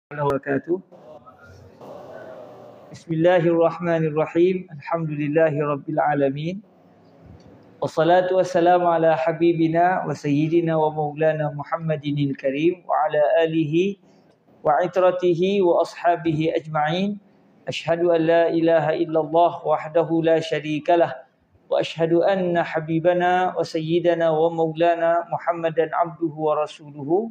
wabarakatuh. Bismillahirrahmanirrahim. Alhamdulillahirabbil alamin. Wassalatu wassalamu ala habibina wa sayyidina wa maulana Muhammadinil karim wa ala alihi wa itratihi wa ashabihi ajma'in. Ashhadu an la ilaha illallah wahdahu la syarikalah wa ashhadu anna habibana wa sayyidana wa maulana Muhammadan abduhu wa rasuluhu.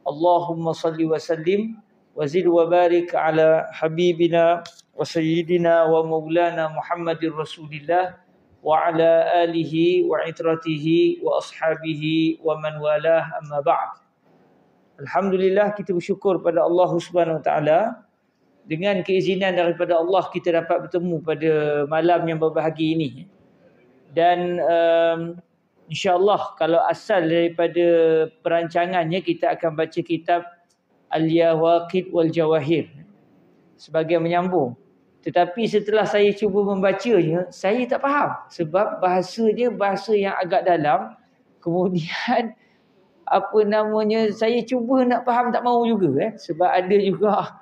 Allahumma salli wa sallim wazid wa barik ala habibina wa sayyidina wa maulana Muhammadir Rasulillah wa ala alihi wa itratihi wa ashabihi wa man walah, amma ba'd. Alhamdulillah, kita bersyukur pada Allah Subhanahu wa taala, dengan keizinan daripada Allah kita dapat bertemu pada malam yang berbahagia ini. Dan insya-Allah kalau asal daripada perancangannya kita akan baca kitab Al-Yawaqit wal Jawahir sebagai menyambung. Tetapi setelah saya cuba membacanya, saya tak faham sebab bahasanya bahasa yang agak dalam. Kemudian saya cuba nak faham tak mahu juga sebab ada juga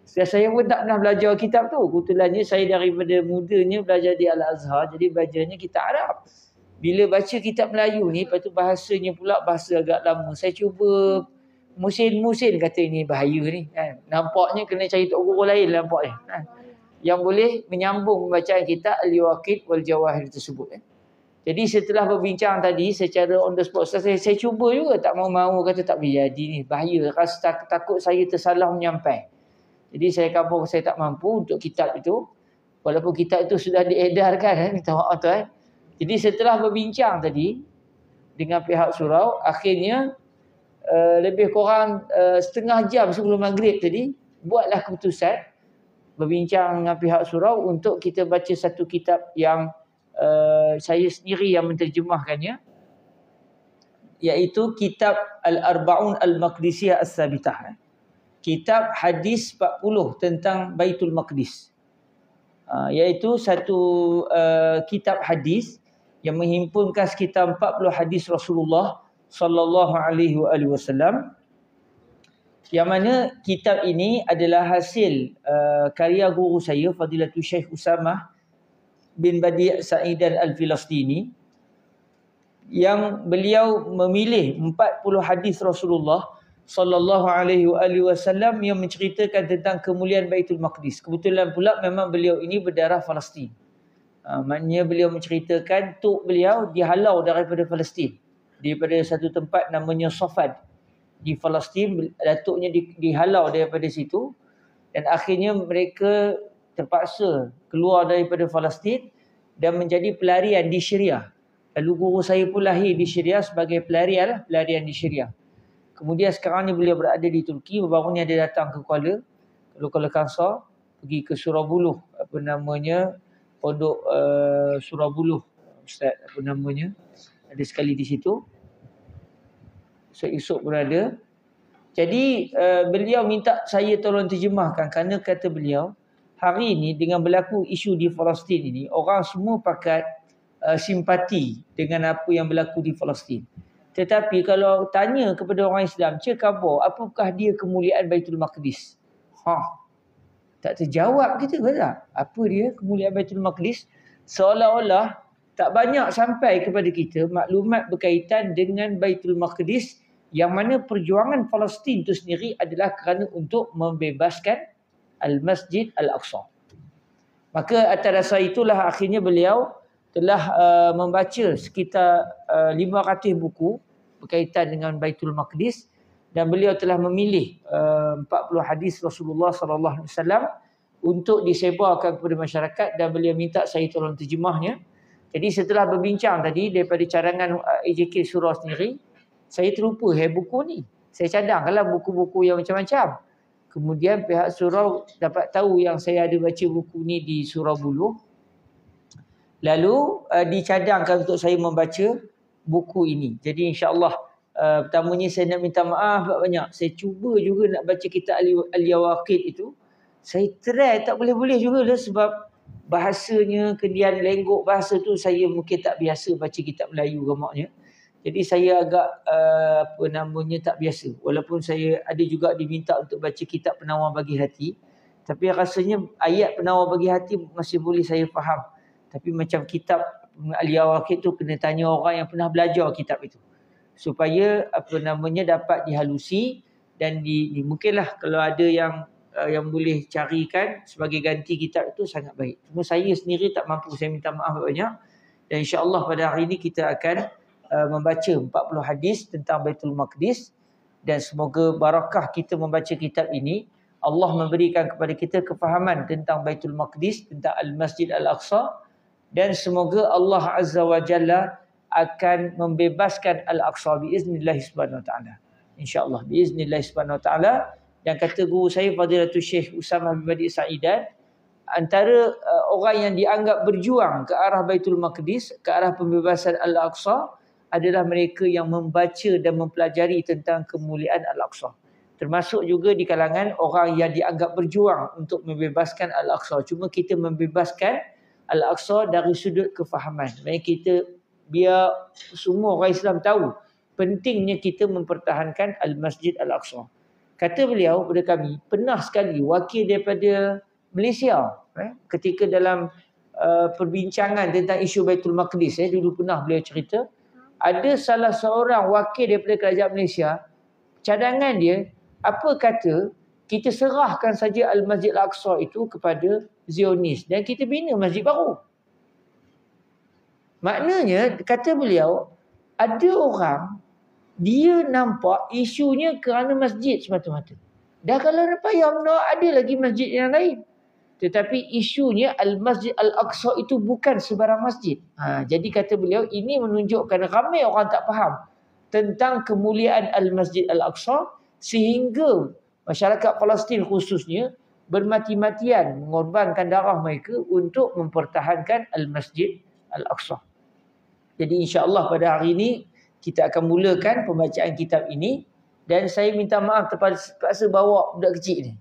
saya pun tak pernah belajar kitab tu. Kebetulannya saya daripada mudanya belajar di Al-Azhar, jadi belajarnya kitab Arab. Bila baca kitab Melayu ni, lepas tu bahasanya pula bahasa agak lama. Saya cuba musin kata ini bahaya ni kan. Nampaknya kena cari tok guru lain nampaknya kan, yang boleh menyambung pembacaan kitab Al-Yawaqit wal Jawahir tersebut. Jadi setelah berbincang tadi secara on the spot, saya cuba juga tak mau kata tak boleh jadi ni, bahaya, rasa takut saya tersalah menyampai. Jadi saya kabur, saya tak mampu untuk kitab itu, walaupun kitab itu sudah diedarkan minta maaf tuan. Jadi setelah berbincang tadi dengan pihak surau, akhirnya lebih kurang setengah jam sebelum maghrib tadi, buatlah keputusan berbincang dengan pihak surau untuk kita baca satu kitab yang saya sendiri yang menterjemahkannya, iaitu kitab Al-Arba'un Al-Maqdisiyah As-Sabitah, kitab hadis 40 tentang Baitul Maqdis, iaitu satu kitab hadis yang menghimpunkan sekitar 40 hadis Rasulullah sallallahu alaihi wasallam, yang mana kitab ini adalah hasil karya guru saya Fadilatul Syekh Usamah bin Badi' Sa'idan Al-Filastini, yang beliau memilih 40 hadis Rasulullah sallallahu alaihi wasallam yang menceritakan tentang kemuliaan Baitul Maqdis. Kebetulan pula memang beliau ini berdarah Palestin. Maknanya beliau menceritakan tok beliau dihalau daripada Palestin, daripada satu tempat namanya Safad di Palestin. Datuknya dihalau daripada situ, dan akhirnya mereka terpaksa keluar daripada Palestin dan menjadi pelarian di Syria. Lalu guru saya pun lahir di Syria sebagai pelarian di Syria. Kemudian sekarang ni beliau berada di Turki. Baru ni dia datang ke Kuala Kangsar, pergi ke Surabuluh, pondok Surabuluh, ustaz ada sekali di situ. Esok berada. Jadi beliau minta saya tolong terjemahkan, kerana kata beliau, hari ini dengan berlaku isu di Palestin ini, orang semua pakat simpati dengan apa yang berlaku di Palestin. Tetapi kalau tanya kepada orang Islam, khabar apakah dia kemuliaan Baitul Maqdis? Tak terjawab kita ke tak? Apa dia kemuliaan Baitul Maqdis? Seolah-olah tak banyak sampai kepada kita maklumat berkaitan dengan Baitul Maqdis, yang mana perjuangan Palestin itu sendiri adalah kerana untuk membebaskan Al-Masjid Al-Aqsa. Maka atas dasar itulah akhirnya beliau telah membaca sekitar 500 buku berkaitan dengan Baitul Maqdis, dan beliau telah memilih 40 hadis Rasulullah sallallahu alaihi wasallam untuk disebarkan kepada masyarakat, dan beliau minta saya tolong terjemahnya. Jadi setelah berbincang tadi daripada cadangan AJK Surau sendiri, saya terlupa buku ni. Saya cadangkanlah buku-buku yang macam-macam. Kemudian pihak surau dapat tahu yang saya ada baca buku ni di Surau Buluh. Lalu dicadangkan untuk saya membaca buku ini. Jadi insya-Allah pertamanya saya nak minta maaf banyak. Saya cuba juga nak baca kitab Al-Yawaqit itu. Saya try tak boleh-boleh juga lah, sebab bahasanya, kendian lenggok bahasa tu saya mungkin tak biasa baca kitab Melayu gamaknya. Jadi saya agak tak biasa. Walaupun saya ada juga diminta untuk baca kitab Penawar Bagi Hati, tapi rasanya ayat Penawar Bagi Hati masih boleh saya faham. Tapi macam kitab Aliyah Waqid tu kena tanya orang yang pernah belajar kitab itu, supaya dapat dihalusi dan mungkinlah kalau ada yang boleh carikan sebagai ganti kitab itu sangat baik. Cuma saya sendiri tak mampu, saya minta maaf banyak. Dan insya-Allah pada hari ini kita akan membaca 40 hadis tentang Baitul Maqdis, dan semoga barakah kita membaca kitab ini, Allah memberikan kepada kita kefahaman tentang Baitul Maqdis, tentang Al-Masjid Al-Aqsa, dan semoga Allah Azza wa Jalla akan membebaskan Al-Aqsa biiznillah subhanahu wa ta'ala. InsyaAllah biiznillah subhanahu wa ta'ala. Dan kata guru saya Fadilatul Syekh Usamah bin Badi Sa'idan, antara orang yang dianggap berjuang ke arah Baitul Maqdis, ke arah pembebasan Al-Aqsa, adalah mereka yang membaca dan mempelajari tentang kemuliaan Al-Aqsa. Termasuk juga di kalangan orang yang dianggap berjuang untuk membebaskan Al-Aqsa. Cuma kita membebaskan Al-Aqsa dari sudut kefahaman. Maksudnya kita biar semua orang Islam tahu pentingnya kita mempertahankan Al-Masjid Al-Aqsa. Kata beliau kepada kami, pernah sekali wakil daripada Malaysia ketika dalam perbincangan tentang isu Baitul Maqdis, dulu pernah beliau cerita, ada salah seorang wakil daripada kerajaan Malaysia, cadangan dia, apa kata kita serahkan saja Al-Masjid Al-Aqsa itu kepada Zionis dan kita bina masjid baru. Maknanya, kata beliau, ada orang dia nampak isunya kerana masjid semata-mata. Dah kalau payah ada lagi masjid yang lain. Tetapi isunya Al-Masjid Al-Aqsa itu bukan sebarang masjid. Jadi kata beliau, ini menunjukkan ramai orang tak faham tentang kemuliaan Al-Masjid Al-Aqsa, sehingga masyarakat Palestin khususnya bermati-matian mengorbankan darah mereka untuk mempertahankan Al-Masjid Al-Aqsa. Jadi insya-Allah pada hari ini kita akan mulakan pembacaan kitab ini, dan saya minta maaf terpaksa bawa budak kecil ni.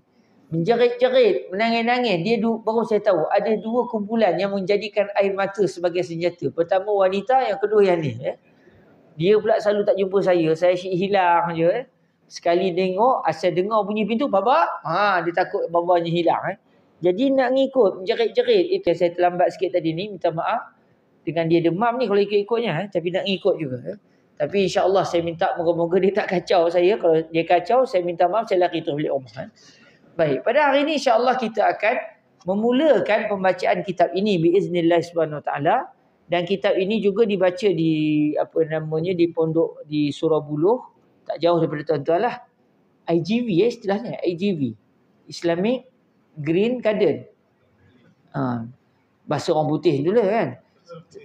Menjerit-jerit, menangis-nangis. Baru saya tahu ada dua kumpulan yang menjadikan air mata sebagai senjata. Pertama wanita, yang kedua yang ni. Dia pula selalu tak jumpa saya. Saya asyik hilang je. Sekali tengok, asal dengar bunyi pintu, baba, dia takut babanya hilang. Jadi nak ngikut, menjerit-jerit. Itu yang saya terlambat sikit tadi ni, minta maaf. Dengan dia demam ni kalau ikut-ikutnya, tapi nak ngikut juga. Tapi insya-Allah saya minta moga-moga dia tak kacau saya. Kalau dia kacau, saya minta maaf, saya lari terus balik rumah. Baik, pada hari ini insya-Allah kita akan memulakan pembacaan kitab ini biiznillah subhanahu wa taala, dan kitab ini juga dibaca di di pondok di Surau Buluh, tak jauh daripada tuan-tuan lah. IGV istilahnya, IGV, Islamic Green Garden. Bahasa orang putih dulu kan.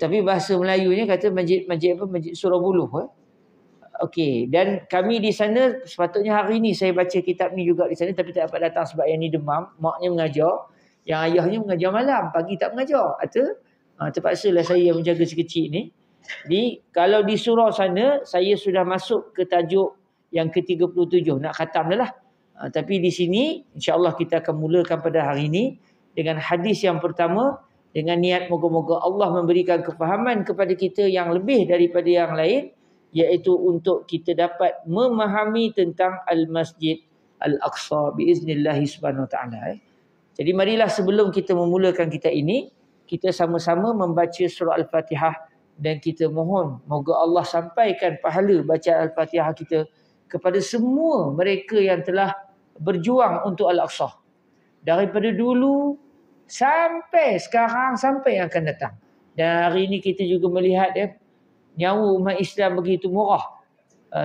Tapi bahasa Melayunya kata masjid Surau Buluh. Okey, dan kami di sana sepatutnya hari ini saya baca kitab ni juga di sana, tapi tak dapat datang sebab yang ni demam, maknya mengajar, yang ayahnya mengajar malam, pagi tak mengajar. Terpaksalah saya yang menjaga si kecil ni. Jadi kalau di surau sana saya sudah masuk ke tajuk yang ke-37, nak khatam dah lah. Tapi di sini insya-Allah kita akan mulakan pada hari ini dengan hadis yang pertama, dengan niat moga-moga Allah memberikan kefahaman kepada kita yang lebih daripada yang lain, iaitu untuk kita dapat memahami tentang Al-Masjid Al-Aqsa biiznillah subhanahu wa ta'ala. Jadi marilah sebelum kita memulakan kitab ini, kita sama-sama membaca surah Al-Fatihah, dan kita mohon moga Allah sampaikan pahala bacaan Al-Fatihah kita kepada semua mereka yang telah berjuang untuk Al-Aqsa. Daripada dulu sampai sekarang, sampai yang akan datang. Dan hari ini kita juga melihat nyawa umat Islam begitu murah.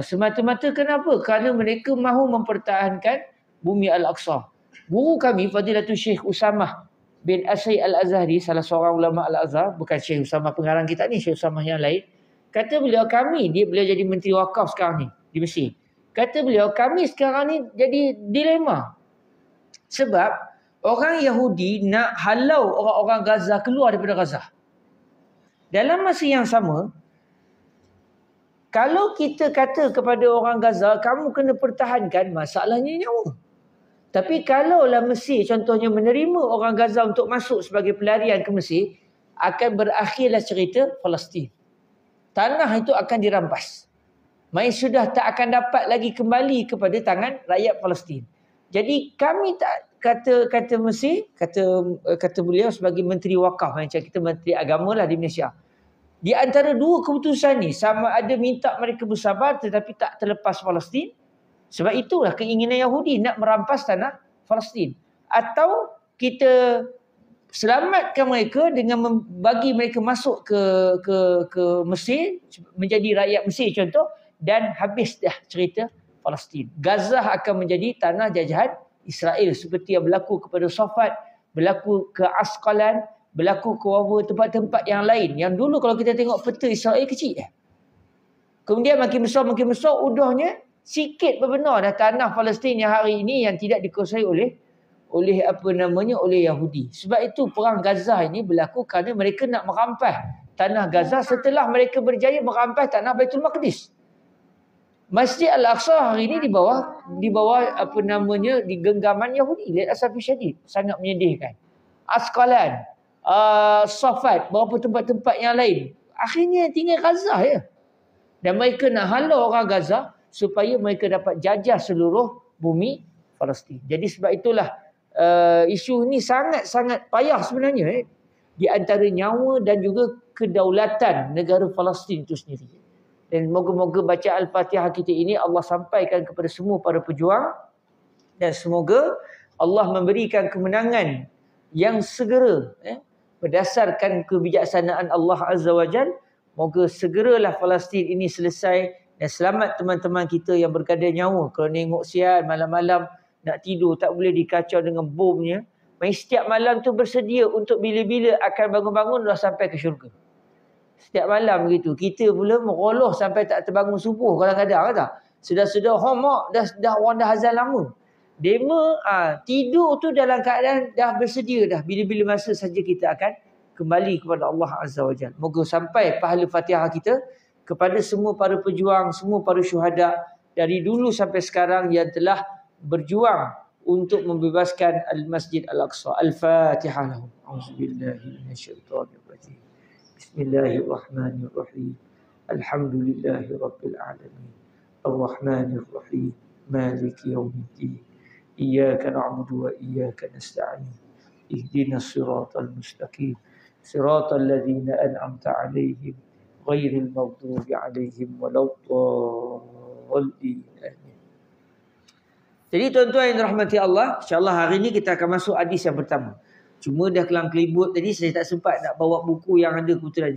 Semata-mata kenapa? Kerana mereka mahu mempertahankan bumi Al-Aqsa. Guru kami Fadilatul Syekh Usamah bin Asy Al-Azhari, salah seorang ulama Al-Azhar, bukan Syekh Usamah pengarang kita ni, Syekh Usamah yang lain. Kata beliau, beliau jadi Menteri Wakaf sekarang ni di Mesir. Kata beliau, kami sekarang ni jadi dilema. Sebab orang Yahudi nak halau orang-orang Gaza keluar daripada Gaza. Dalam masa yang sama, kalau kita kata kepada orang Gaza, kamu kena pertahankan, masalahnya nyawa. Tapi kalaulah Mesir contohnya menerima orang Gaza untuk masuk sebagai pelarian ke Mesir, akan berakhirlah cerita Palestin. tanah itu akan dirampas. Mai sudah tak akan dapat lagi kembali kepada tangan rakyat Palestin. Jadi kami tak kata Mesir, kata beliau sebagai Menteri Wakaf, macam kita Menteri Agama lah di Malaysia. Di antara dua keputusan ni, sama ada minta mereka bersabar tetapi tak terlepas Palestin. Sebab itulah keinginan Yahudi nak merampas tanah Palestin. Atau kita selamatkan mereka dengan bagi mereka masuk ke Mesir, menjadi rakyat Mesir contoh, dan habis dah cerita Palestin. Gaza akan menjadi tanah jajahan Israel seperti yang berlaku kepada Safad, berlaku ke Asqalan, berlaku ke beberapa tempat-tempat yang lain. Yang dulu kalau kita tengok peta Israel kecil. Kemudian makin besar, udahnya sikit berbenar dah tanah Palestin yang hari ini yang tidak dikuasai oleh Yahudi. Sebab itu perang Gaza ini berlaku kerana mereka nak merampas tanah Gaza setelah mereka berjaya merampas tanah Baitul Maqdis. Masjid Al-Aqsa hari ini di bawah di genggaman Yahudi. Lihat asal syadid, sangat menyedihkan. Asqalan, Safad, beberapa tempat-tempat yang lain. Akhirnya tinggal Gaza ya. Dan mereka nak halau orang Gaza supaya mereka dapat jajah seluruh bumi Palestin. Jadi sebab itulah isu ni sangat-sangat payah sebenarnya di antara nyawa dan juga kedaulatan negara Palestin itu sendiri. Dan moga-moga baca Al-Fatihah kita ini Allah sampaikan kepada semua para pejuang dan semoga Allah memberikan kemenangan yang segera berdasarkan kebijaksanaan Allah Azza wa Jal. Moga segeralah Palestin ini selesai dan selamat teman-teman kita yang bergada nyawa. Kalau tengok sial malam-malam nak tidur tak boleh dikacau dengan bomnya. Setiap malam tu bersedia untuk bila-bila akan bangun-bangun dah sampai ke syurga. Setiap malam begitu. Kita pula meroloh sampai tak terbangun subuh kadang-kadang tak. Sudah homak dah orang dah azan lama. Dema tidur tu dalam keadaan dah bersedia dah. Bila-bila masa saja kita akan kembali kepada Allah Azza wa Jalla. Moga sampai pahala Fatihah kita kepada semua para pejuang, semua para syuhada dari dulu sampai sekarang yang telah berjuang untuk membebaskan Al-Masjid Al-Aqsa. Al-Fatihah lahum. Auzubillahi minasyaitonir rajim. Bismillahirrahmanirrahim. Alhamdulillahi rabbil alamin. Ar-Rahmanir Rahim. Maliki yaumiddin. Iyyaka na'budu wa iyyaka nasta'in. Ihdinas siratal mustaqim. Siratal ladzina an'amta 'alaihim ghairil maghdubi 'alaihim waladdallin. Amin. Jadi tuan-tuan yang dirahmati Allah, insya-Allah hari ini kita akan masuk hadis yang pertama. Cuma dah kelang kelibut tadi saya tak sempat nak bawa buku yang ada kebetulan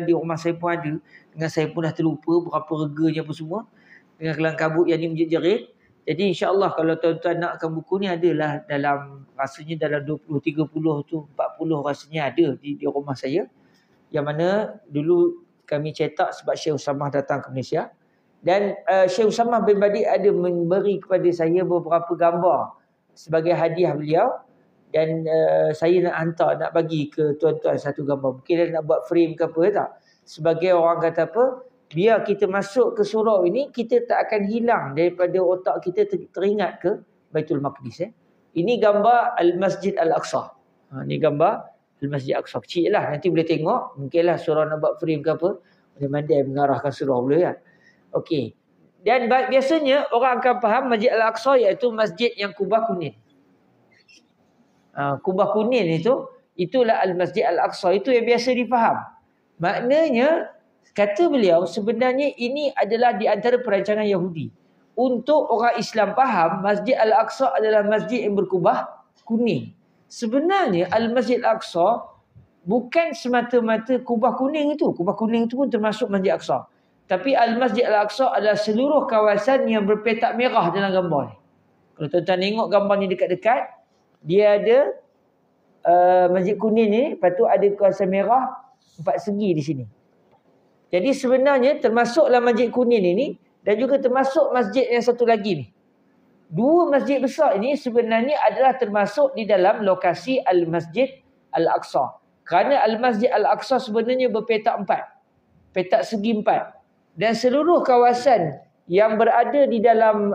di rumah saya pun ada. Dengan saya pun dah terlupa berapa reganya apa semua. Dengan kelang kabut yang ni menjerit. Jadi insya-Allah kalau tuan-tuan nakkan buku ni adalah dalam rasanya dalam 20, 30 tu 40 rasanya ada di rumah saya. Yang mana dulu kami cetak sebab Syekh Usamah datang ke Malaysia. Dan Syekh Usamah bin Badi ada memberi kepada saya beberapa gambar sebagai hadiah beliau. Dan saya nak hantar, nak bagi ke tuan-tuan satu gambar. Mungkin dia nak buat frame ke apa tak. Sebagai orang kata apa, biar kita masuk ke surau ini, kita tak akan hilang daripada otak kita teringat ke Baitul Maqdis. Ini gambar Al-Masjid Al-Aqsa. Ini gambar Al-Masjid Al-Aqsa. Kecil lah, nanti boleh tengok. Mungkinlah surau nak buat frame ke apa. Pandai-pandai mengarahkan surau boleh kan. Okey. Dan biasanya orang akan faham Masjid Al-Aqsa iaitu masjid yang kubah kuning. Kubah kuning itulah Al-Masjid Al-Aqsa. Itu yang biasa difaham. Maknanya, kata beliau, sebenarnya ini adalah di antara perancangan Yahudi. Untuk orang Islam faham, Masjid Al-Aqsa adalah masjid yang berkubah kuning. Sebenarnya, Al-Masjid Al-Aqsa bukan semata-mata kubah kuning itu. Kubah kuning itu pun termasuk Masjid Al-Aqsa. Tapi Al-Masjid Al-Aqsa adalah seluruh kawasan yang berpetak merah dalam gambar ni. Kalau tuan-tuan tengok gambar ni dekat-dekat, dia ada masjid kuning ni, lepas tu ada kawasan merah 4 segi di sini. Jadi sebenarnya termasuklah masjid kuning ini dan juga termasuk masjid yang satu lagi ni. Dua masjid besar ini sebenarnya adalah termasuk di dalam lokasi Al-Masjid Al-Aqsa. Kerana Al-Masjid Al-Aqsa sebenarnya berpetak 4. Petak segi 4. Dan seluruh kawasan yang berada di dalam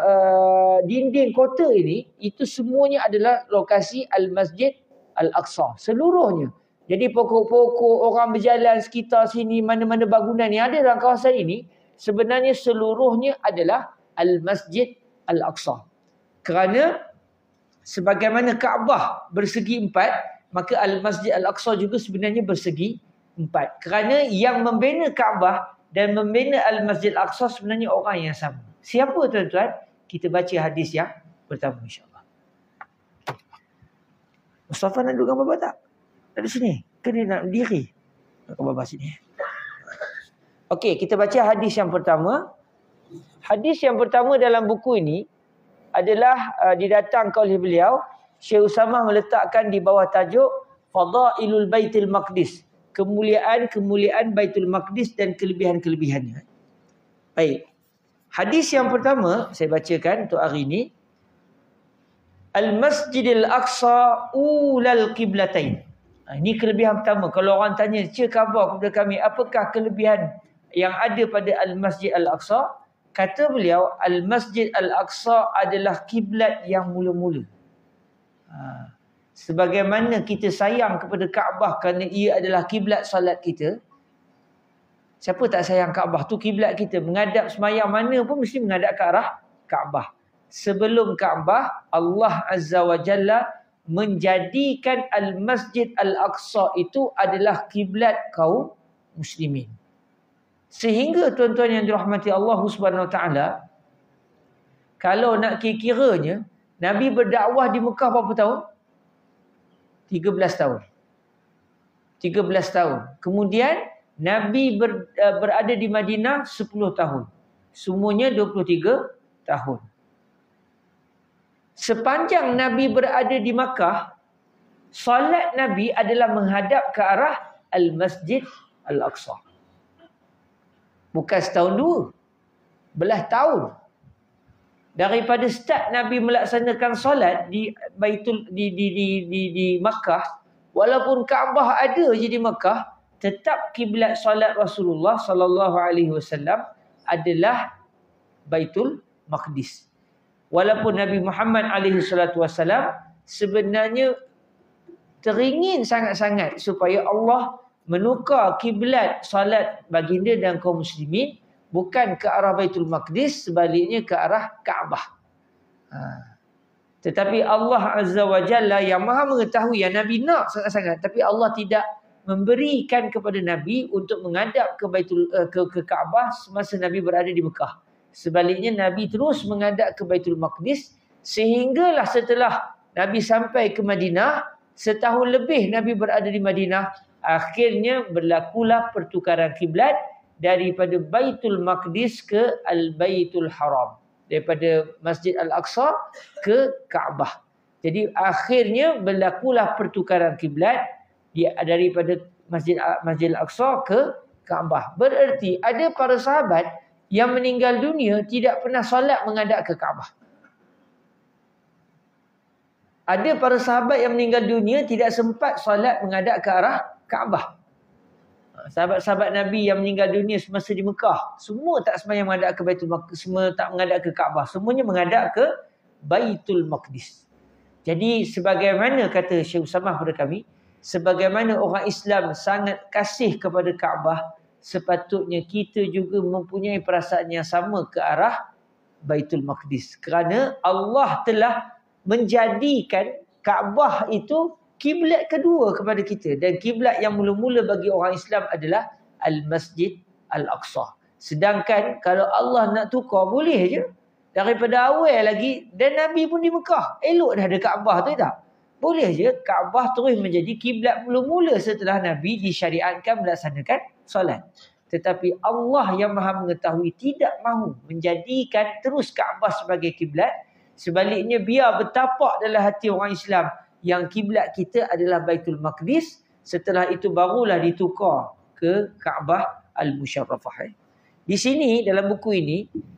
dinding kota ini, itu semuanya adalah lokasi Al-Masjid Al-Aqsa. Seluruhnya. Jadi pokok-pokok, orang berjalan sekitar sini, mana-mana bangunan yang ada dalam kawasan ini, sebenarnya seluruhnya adalah Al-Masjid Al-Aqsa. Kerana sebagaimana Kaabah bersegi 4, maka Al-Masjid Al-Aqsa juga sebenarnya bersegi 4. Kerana yang membina Kaabah dan membina Al-Masjid Al-Aqsa sebenarnya orang yang sama. Siapa tuan-tuan? Kita baca hadis yang pertama insya-Allah. Mustafa nak duduk gambar tak? Tak di sini. Ke dia nak berdiri? Nak gambar sini. Okey, kita baca hadis yang pertama. Hadis yang pertama dalam buku ini adalah didatangkan oleh beliau. Syekh Usamah meletakkan di bawah tajuk Fadailul Baitul Maqdis. Kemuliaan-kemuliaan Baitul Maqdis dan kelebihan-kelebihannya. Baik. Hadis yang pertama saya bacakan untuk hari ini. Al-Masjidil Aqsa ulal qiblatain. Ini kelebihan pertama. Kalau orang tanya, "Cik khabar kepada kami, apakah kelebihan yang ada pada Al-Masjid Al-Aqsa?" Kata beliau, Al-Masjid Al-Aqsa adalah kiblat yang mula-mula. Sebagaimana kita sayang kepada Kaabah kerana ia adalah kiblat salat kita. Siapa tak sayang Kaabah? Tu kiblat kita. Menghadap semayang mana pun mesti menghadap ke arah Kaabah. Sebelum Kaabah, Allah Azza wa Jalla menjadikan Al-Masjid Al-Aqsa itu adalah kiblat kaum muslimin. Sehingga tuan-tuan yang dirahmati Allah Subhanahu Wa Taala, kalau nak kira-kiranya, Nabi berdakwah di Mekah berapa tahun? 13 tahun. 13 tahun. Kemudian Nabi berada di Madinah 10 tahun. Semuanya 23 tahun. Sepanjang Nabi berada di Makkah, salat Nabi adalah menghadap ke arah Al-Masjid Al-Aqsa. Bukan setahun dua. Belah tahun. Daripada start Nabi melaksanakan solat di Baitul di Makkah, walaupun Kaabah ada je di Makkah, tetap kiblat solat Rasulullah sallallahu alaihi wasallam adalah Baitul Maqdis. Walaupun Nabi Muhammad alaihi salatu wasallam sebenarnya teringin sangat-sangat supaya Allah menukar kiblat solat baginda dan kaum muslimin bukan ke arah Baitul Maqdis, sebaliknya ke arah Kaabah. Tetapi Allah Azza wa Jalla yang Maha mengetahui yang Nabi nak sangat-sangat, tapi Allah tidak memberikan kepada Nabi untuk menghadap ke ke Kaabah semasa Nabi berada di Mekah. Sebaliknya Nabi terus menghadap ke Baitul Maqdis, sehinggalah setelah Nabi sampai ke Madinah, setahun lebih Nabi berada di Madinah, akhirnya berlakulah pertukaran kiblat daripada Baitul Maqdis ke Al-Baitul Haram, daripada Masjid Al-Aqsa ke Kaabah. Jadi akhirnya berlakulah pertukaran kiblat daripada Masjid Al-Aqsa ke Kaabah. Bererti ada para sahabat yang meninggal dunia tidak pernah solat menghadap ke Kaabah. Ada para sahabat yang meninggal dunia tidak sempat solat menghadap ke arah Kaabah. Sahabat-sahabat Nabi yang meninggal dunia semasa di Mekah, semua tak sembahyang menghadap ke Baitul Maqdis, semua tak menghadap ke Kaabah, semuanya menghadap ke Baitul Maqdis. Jadi sebagaimana kata Syekh Usamah kepada kami, sebagaimana orang Islam sangat kasih kepada Kaabah, sepatutnya kita juga mempunyai perasaan yang sama ke arah Baitul Maqdis. Kerana Allah telah menjadikan Kaabah itu kiblat kedua kepada kita. Dan kiblat yang mula-mula bagi orang Islam adalah Al-Masjid Al-Aqsa. Sedangkan kalau Allah nak tukar, boleh je. Daripada awal lagi, dan Nabi pun di Mekah. Elok dah ada Kaabah tu tak? Boleh je Kaabah terus menjadi kiblat mula-mula setelah Nabi disyariatkan melaksanakan solat. Tetapi Allah yang Maha mengetahui tidak mahu menjadikan terus Kaabah sebagai kiblat. Sebaliknya biar bertapak dalam hati orang Islam yang kiblat kita adalah Baitul Maqdis. Setelah itu barulah ditukar ke Kaabah Al-Musharrafah. Di sini dalam buku ini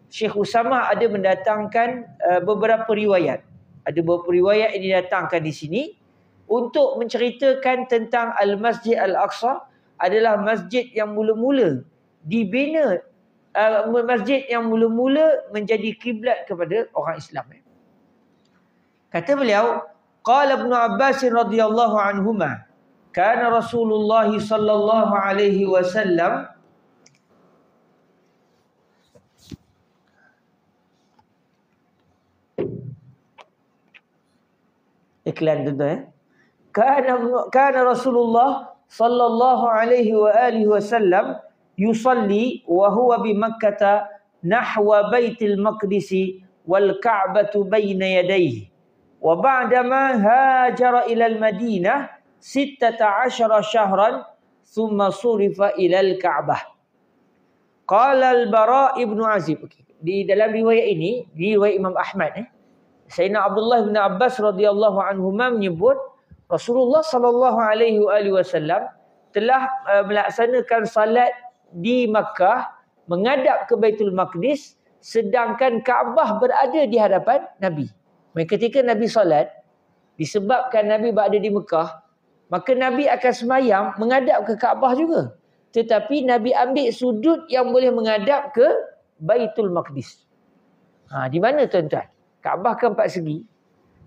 Syekh Usamah ada mendatangkan beberapa riwayat. Ada beberapa riwayat yang didatangkan di sini untuk menceritakan tentang Al-Masjid Al-Aqsa adalah masjid yang mula-mula dibina, masjid yang mula-mula menjadi kiblat kepada orang Islam. Kata beliau, qala Ibn Abbas radhiyallahu anhuma, kana Rasulullah sallallahu alaihi wasallam iklan tu kana Rasulullah sallallahu alaihi wa alihi wasallam yusalli wa huwa bi Makkah nahwa Baitul Maqdis wal Ka'batu baina yadayhi wa ba'dama hajara ila al-Madinah 16 syahran thumma surifa ila al-Ka'bah. Qala al-Bara' ibn Azib. Di dalam riwayat ini, di riwayat Imam Ahmad, Sayyidina Abdullah bin Abbas radhiyallahu anhuma menyebut Rasulullah sallallahu alaihi wasallam telah melaksanakan salat di Makkah menghadap ke Baitul Maqdis sedangkan Kaabah berada di hadapan Nabi. Ketika Nabi salat, disebabkan Nabi berada di Mekah, maka Nabi akan semayang menghadap ke Kaabah juga. Tetapi Nabi ambil sudut yang boleh menghadap ke Baitul Maqdis. Di mana tuan-tuan? Kaabah kan 4 segi.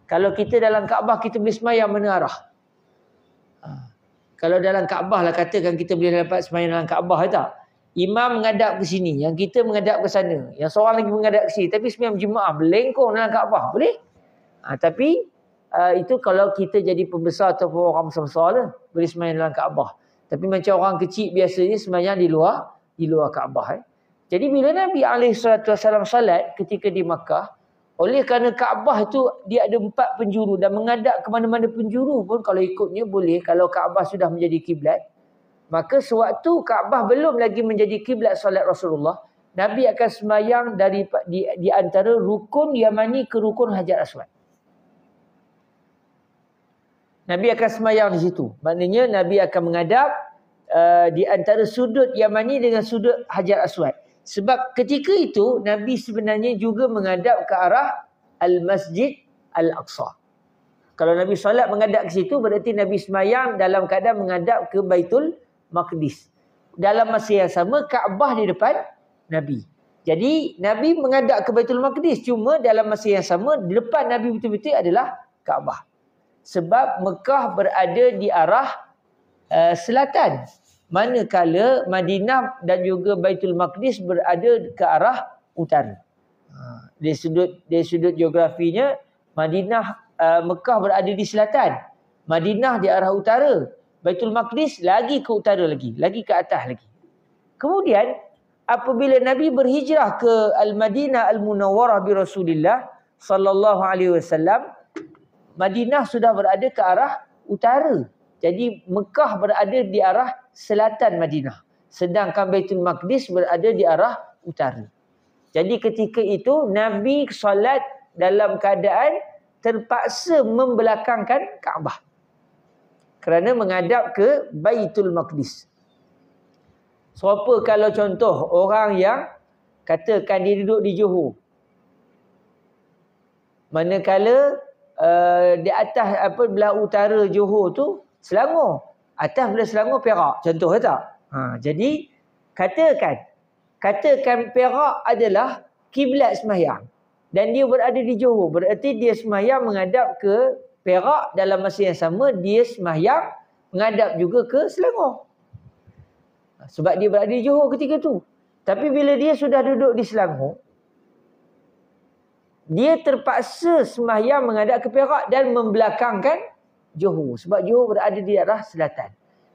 Kalau kita dalam Kaabah, kita boleh semayang mana arah? Kalau dalam Kaabah lah katakan kita boleh dapat semayang dalam Kaabah tak? Imam menghadap ke sini, yang kita menghadap ke sana, yang seorang lagi menghadap ke sini, tapi semayang berjemaah berlengkung dalam Kaabah, boleh? Tapi itu kalau kita jadi pembesar atau orang besar-besar lah, boleh semayang dalam Kaabah. Tapi macam orang kecil biasanya semayang di luar Kaabah. Jadi bila Nabi SAW salat ketika di Makkah, oleh kerana Kaabah tu dia ada 4 penjuru dan menghadap ke mana-mana penjuru pun kalau ikutnya boleh. Kalau Kaabah sudah menjadi kiblat, maka sewaktu Kaabah belum lagi menjadi kiblat solat Rasulullah, Nabi akan semayang di antara rukun Yamani ke rukun Hajar Aswad. Nabi akan semayang di situ. Maknanya Nabi akan menghadap di antara sudut Yamani dengan sudut Hajar Aswad. Sebab ketika itu Nabi sebenarnya juga menghadap ke arah Al-Masjid Al-Aqsa. Kalau Nabi solat menghadap ke situ, berarti Nabi semayang dalam keadaan menghadap ke Baitul Maqdis. Dalam masa yang sama, Kaabah di depan Nabi. Jadi Nabi menghadap ke Baitul Maqdis, cuma dalam masa yang sama di depan Nabi betul-betul adalah Kaabah. Sebab Mekah berada di arah selatan, manakala Madinah dan juga Baitul Maqdis berada ke arah utara. Dari sudut geografinya, Mekah berada di selatan, Madinah di arah utara, Baitul Maqdis lagi ke utara lagi ke atas lagi. Kemudian apabila Nabi berhijrah ke Al-Madinah Al-Munawwarah bi Rasulillah sallallahu alaihi wasallam, Madinah sudah berada ke arah utara. Jadi Mekah berada di arah selatan Madinah, sedangkan Baitul Maqdis berada di arah utara. Jadi ketika itu Nabi solat dalam keadaan terpaksa membelakangkan Kaabah kerana menghadap ke Baitul Maqdis. Siapa kalau contoh orang yang katakan dia duduk di Johor, manakala di atas belah utara Johor tu Selangor, atas belah Selangor Perak, contoh tak? Jadi katakan Perak adalah kiblat sembahyang dan dia berada di Johor, berarti dia sembahyang menghadap ke Perak, dalam masa yang sama dia sembahyang menghadap juga ke Selangor. Sebab dia berada di Johor ketika tu. Tapi bila dia sudah duduk di Selangor, dia terpaksa sembahyang menghadap ke Perak dan membelakangkan Johor. Sebab Johor berada di arah selatan.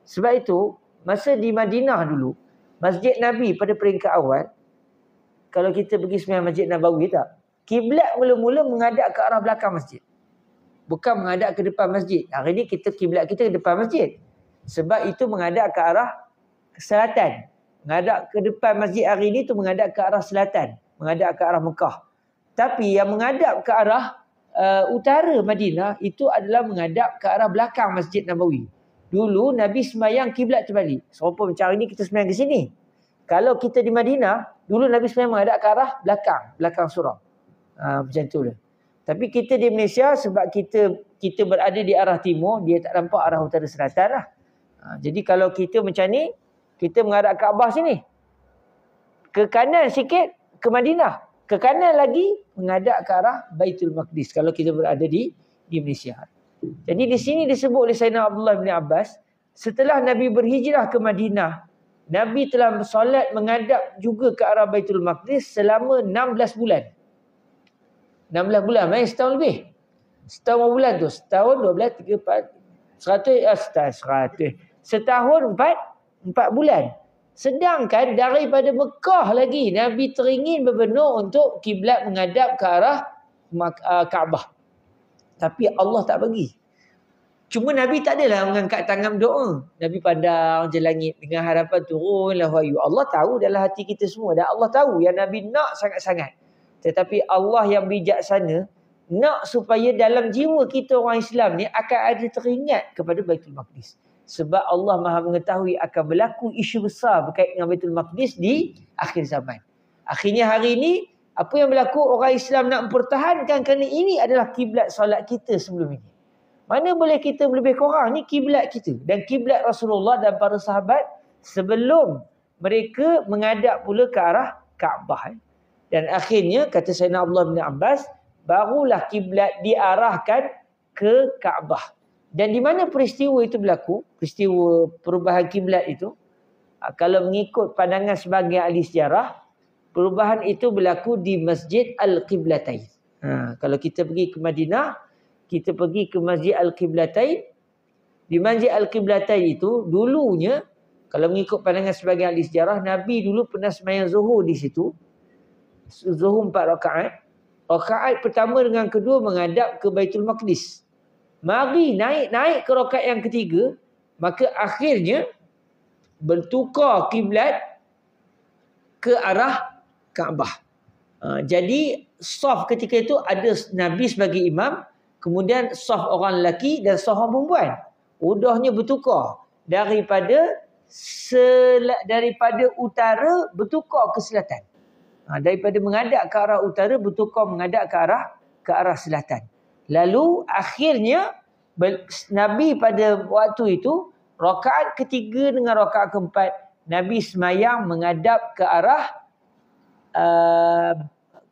Sebab itu, masa di Madinah dulu, Masjid Nabi pada peringkat awal, kalau kita pergi sembahyang Masjid Nabawi tak, kiblat mula-mula menghadap ke arah belakang masjid, bukan menghadap ke depan masjid. Hari ni kiblat kita ke depan masjid. Sebab itu menghadap ke arah selatan. Menghadap ke depan masjid hari ni tu menghadap ke arah selatan, menghadap ke arah Mekah. Tapi yang menghadap ke arah utara Madinah itu adalah menghadap ke arah belakang Masjid Nabawi. Dulu Nabi semayang kiblat terbalik. Serupa macam hari ni kita semayang ke sini. Kalau kita di Madinah, dulu Nabi semayang menghadap ke arah belakang surau. Macam tu lah. Tapi kita di Malaysia, sebab kita berada di arah timur, dia tak nampak arah utara selatan lah. Jadi kalau kita macam ni, kita menghadap Kaabah sini. Ke kanan sikit, ke Madinah. Ke kanan lagi menghadap ke arah Baitul Maqdis kalau kita berada di Malaysia. Jadi di sini disebut oleh Sayyidina Abdullah bin Abbas, setelah Nabi berhijrah ke Madinah, Nabi telah solat menghadap juga ke arah Baitul Maqdis selama 16 bulan. 16 bulan, setahun lebih. Setahun berapa bulan tu? Setahun, 12, 3, 4, 100. Setahun 4 bulan. Sedangkan daripada Mekah lagi, Nabi teringin berbenur untuk kiblat menghadap ke arah Kaabah. Tapi Allah tak bagi. Cuma Nabi tak adalah mengangkat tangan doa. Nabi pandang je langit dengan harapan turunlah wahyu. Allah tahu dalam hati kita semua. Dan Allah tahu yang Nabi nak sangat-sangat. Tetapi Allah yang bijaksana nak supaya dalam jiwa kita orang Islam ni akan ada teringat kepada Baitul Maqdis. Sebab Allah Maha mengetahui akan berlaku isu besar berkait dengan Baitul Maqdis di akhir zaman. Akhirnya hari ini, apa yang berlaku orang Islam nak mempertahankan kerana ini adalah kiblat solat kita sebelum ini. Mana boleh kita lebih kurang, ni kiblat kita. Dan kiblat Rasulullah dan para sahabat sebelum mereka menghadap pula ke arah Kaabah. Dan akhirnya, kata Sayyidina Abdullah bin Abbas, barulah kiblat diarahkan ke Kaabah. Dan di mana peristiwa itu berlaku, peristiwa perubahan kiblat itu, kalau mengikut pandangan sebagian ahli sejarah, perubahan itu berlaku di Masjid Al-Qiblatain. Kalau kita pergi ke Madinah, kita pergi ke Masjid Al-Qiblatain. Di Masjid Al-Qiblatain itu, dulunya, kalau mengikut pandangan sebagian ahli sejarah, Nabi dulu pernah sembahyang zuhur di situ. Zuhur 4 rakaat. Rakaat pertama dengan kedua menghadap ke Baitul Maqdis. Mari naik ke rakaat yang ketiga, maka akhirnya bertukar kiblat ke arah Kaabah. Jadi saf ketika itu ada Nabi sebagai imam, kemudian saf orang lelaki dan saf orang perempuan. Udahnya bertukar daripada utara bertukar ke selatan. Daripada menghadap ke arah utara bertukar menghadap ke arah selatan. Lalu akhirnya Nabi pada waktu itu rakaat ketiga dengan rakaat keempat Nabi semayang menghadap ke arah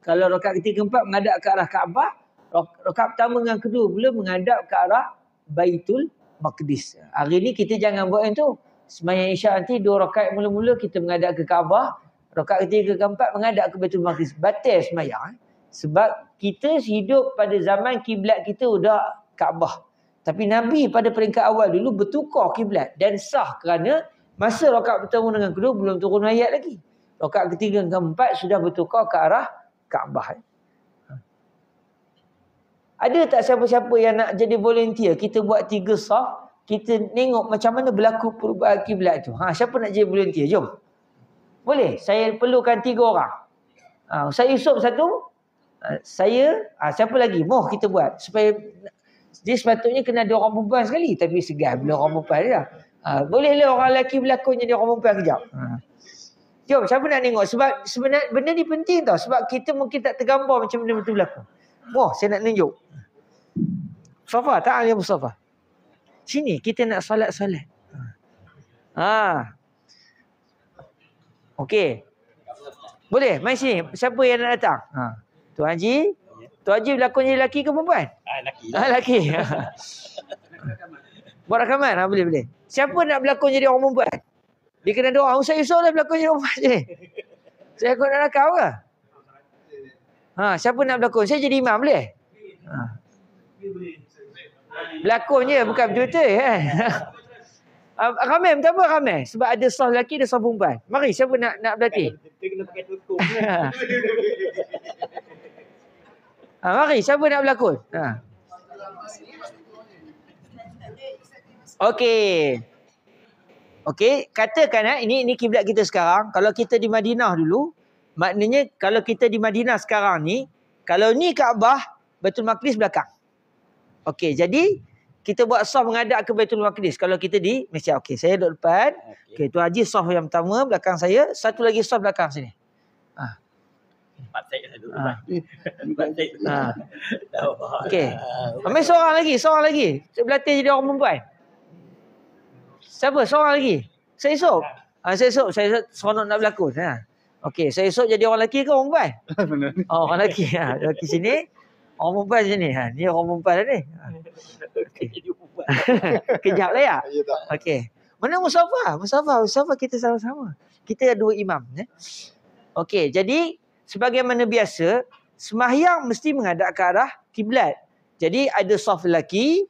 kalau rakaat ketiga keempat menghadap ke arah Kaabah, rakaat pertama dengan kedua pula menghadap ke arah Baitul Maqdis. Hari ni kita jangan buat yang tu. Semayang Isyak nanti 2 rakaat mula-mula kita menghadap ke Kaabah, rakaat ketiga keempat menghadap ke Baitul Maqdis. Batal semayang. Sebab kita hidup pada zaman kiblat kita udah Kaabah. Tapi Nabi pada peringkat awal dulu bertukar kiblat dan sah kerana masa rakaat pertama dengan kedua belum turun ayat lagi. Rakaat ketiga dan keempat sudah bertukar ke arah Kaabah. Ada tak siapa-siapa yang nak jadi volunteer? Kita buat 3 saf, kita tengok macam mana berlaku perubahan kiblat tu. Siapa nak jadi volunteer? Jom. Boleh? Saya perlukan 3 orang. Ustaz Yusof satu. Siapa lagi? Kita buat. Supaya dia sepatutnya kena ada orang perempuan sekali. Tapi segan bila orang perempuan dia. Bolehlah orang lelaki berlakon jadi orang perempuan kejap. Jom, siapa nak tengok? Sebab sebenarnya benda ni penting tau. Sebab kita mungkin tak tergambar macam benda betul berlaku. Saya nak tunjuk. Safa, ta'al ya Mustafa. Sini, kita nak solat-solat. Okey. Boleh, mai sini. Siapa yang nak datang? Tuan Haji. Tuan Haji berlakon jadi lelaki ke perempuan? Lelaki. Buat rakaman? Boleh. Siapa nak berlakon jadi orang perempuan? Dia kena doa. Ustaz Yusof dah berlakon jadi orang perempuan je. Saya kau nak rakam ke? Siapa nak berlakon? Saya jadi imam boleh? Berlakon je, bukan betul-betul kan? Ramai, tak apa ramai. Sebab ada sah lelaki, ada sah perempuan. Mari, siapa nak berlatih? Kita kena pakai tutup. Mari, siapa nak berlakon? Okey, katakan ini kiblat kita sekarang. Kalau kita di Madinah dulu, maknanya kalau kita di Madinah sekarang ni, kalau ni Kaabah, Baitul Maqdis belakang. Okey, jadi kita buat saf menghadap ke Baitul Maqdis. Kalau kita di Malaysia, okey, saya duduk depan. Okey, Tuan Haji saf yang pertama belakang saya, satu lagi saf belakang sini. Empat saya duduk depan. Empat saya duduk. Okey. Ambil seorang lagi. Saya berlatih jadi orang perempuan. Siapa? Seorang lagi. Saya esok. Saya seronok nak berlakon. Okey, saya esok jadi orang lelaki ke orang perempuan? Orang lelaki. Lelaki sini. Orang perempuan sini. Ni orang perempuan ni. Okay. Kejap lah ya. Ya tak. Okey. Mana Musaffah? Musaffah kita sama-sama. Kita ada 2 imam. Okey, jadi sebagaimana biasa, sembahyang mesti menghadap ke arah kiblat. Jadi ada saf lelaki,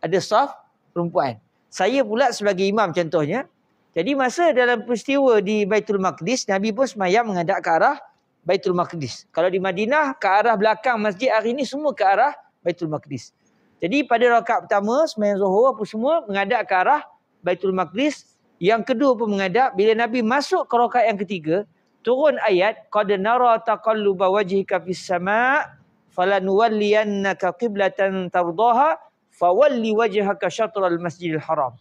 ada saf perempuan. Saya pula sebagai imam contohnya. Jadi masa dalam peristiwa di Baitul Maqdis, Nabi pun sembahyang menghadap ke arah Baitul Maqdis. Kalau di Madinah, ke arah belakang masjid hari ini semua ke arah Baitul Maqdis. Jadi pada rakaat pertama, sembahyang Zuhur apa semua menghadap ke arah Baitul Maqdis. Yang kedua pun menghadap. Bila Nabi masuk ke rakaat yang ketiga, turun ayat qad nara taqalluba wajhika fis sama' falanuwalliyannaka qiblatan tardaha fawalli wajhaka syatral masjidil haram.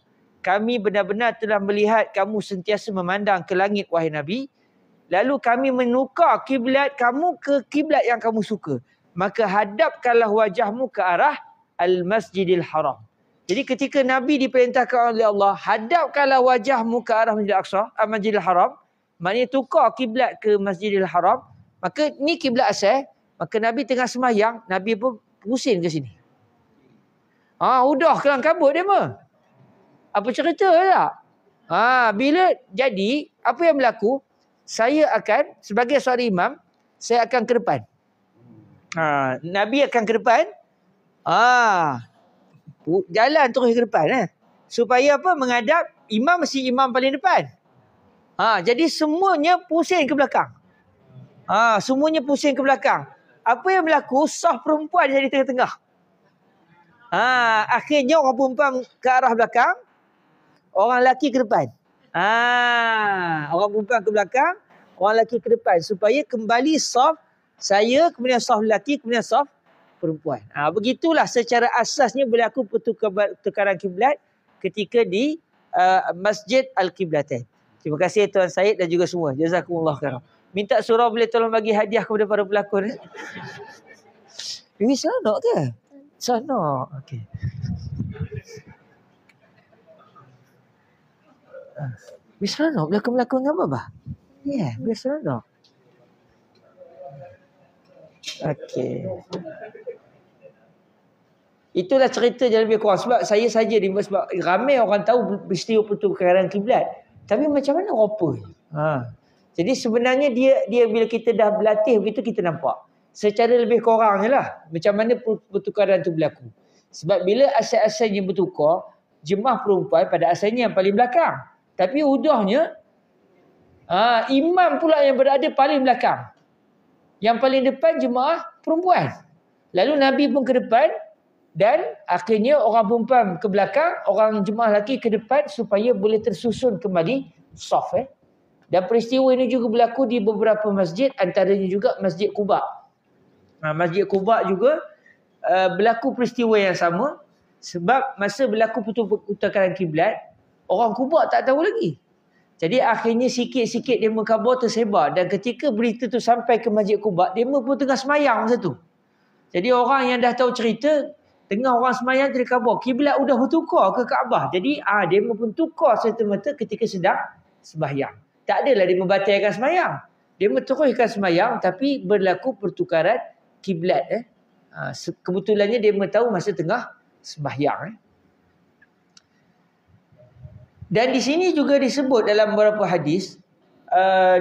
Kami benar-benar telah melihat kamu sentiasa memandang ke langit wahai Nabi, lalu kami menukar kiblat kamu ke kiblat yang kamu suka, maka hadapkanlah wajahmu ke arah al-masjidil haram. Jadi ketika Nabi diperintahkan oleh Allah, hadapkanlah wajahmu ke arah Masjidil Aqsa, Masjidil Haram, maknanya tukar kiblat ke Masjidil Haram, maka ni kiblat asal, maka Nabi tengah sembahyang, Nabi pun pusing ke sini. Udah kelang kabut dia mah. Apa cerita tak? Bila jadi, apa yang berlaku? Saya akan, sebagai seorang imam, saya akan ke depan. Nabi akan ke depan. Jalan terus ke depan. Supaya apa? Menghadap, imam mesti imam paling depan. Jadi semuanya pusing ke belakang. Semuanya pusing ke belakang. Apa yang berlaku? Saf perempuan jadi tengah-tengah. Akhirnya orang perempuan ke arah belakang, orang lelaki ke depan. Orang perempuan ke belakang, orang lelaki ke depan. Supaya kembali saf saya, kemudian saf lelaki, kemudian saf perempuan. Begitulah secara asasnya berlaku pertukaran kiblat ketika di Masjid Al-Qiblatain. Terima kasih Tuan Syed dan juga semua. Jazakumullah khairan. Minta surau boleh tolong bagi hadiah kepada para pelakon. Ini seronok ke? Seronok. Okey. Biar seronok pelakon-pelakon dengan apa, bah? Ya, biar seronok. Okey. Itulah cerita yang lebih kurang. Sebab saya saja sebab ramai orang tahu peristiwa pertukaran kiblat. Tapi macam mana rupa? Jadi sebenarnya dia bila kita dah berlatih begitu kita nampak. Secara lebih kurang je lah. Macam mana pertukaran tu berlaku. Sebab bila asal-asalnya bertukar, jemaah perempuan pada asalnya yang paling belakang. Tapi udahnya, imam pula yang berada paling belakang. Yang paling depan jemaah perempuan. Lalu Nabi pun ke depan. Dan akhirnya orang perempuan ke belakang, orang jemaah lelaki ke depan supaya boleh tersusun kembali saf. Dan peristiwa ini juga berlaku di beberapa masjid, antaranya juga Masjid Quba. Masjid Quba juga berlaku peristiwa yang sama. Sebab masa berlaku pertukaran kiblat, orang Quba tak tahu lagi. Jadi akhirnya sikit-sikit demo khabar tersebar. Dan ketika berita tu sampai ke Masjid Quba, demo pun tengah semayang masa tu. Jadi orang yang dah tahu cerita, tengah orang semayang dia khabar, kiblat sudah bertukar ke Kaabah. Jadi demo pun tukar serta-merta ketika sedang sembahyang. Tak adalah dia membatalkan sembahyang. Dia teruskan sembahyang tapi berlaku pertukaran kiblat. Kebetulannya dia tahu masa tengah sembahyang. Dan di sini juga disebut dalam beberapa hadis,